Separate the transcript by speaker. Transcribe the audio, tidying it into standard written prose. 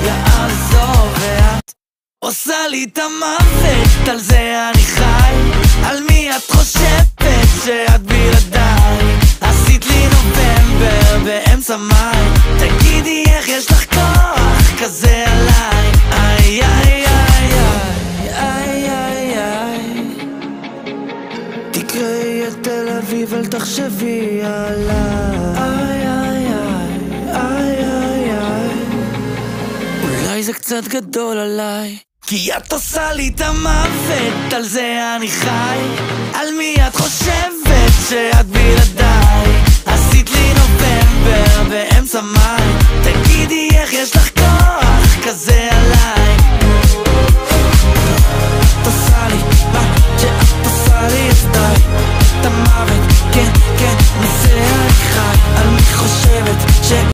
Speaker 1: יעזור ואת עושה לי את המוות, על זה אני חי. על מי את חושבת שאת בלעדיי? עשית לי נובמבר באמצע מאי, תגידי איך יש לך כוח כזה עליי? איי איי איי איי איי איי, תקראי את תל אביב אל תחשבי עליי. איי איי איי איי איי, אולי זה קצת גדול עליי, כי את עושה לי את המוות, על זה אני חי. על מי את חושבת שאת בלעדיי? עשית לי נובמבר באמצע מאי, תגידי איך יש לך כוח כזה עליי? את עושה לי מה שאת עושה לי, אז די, את המוות, כן כן, מזה אני חי. על מי חושבת ש...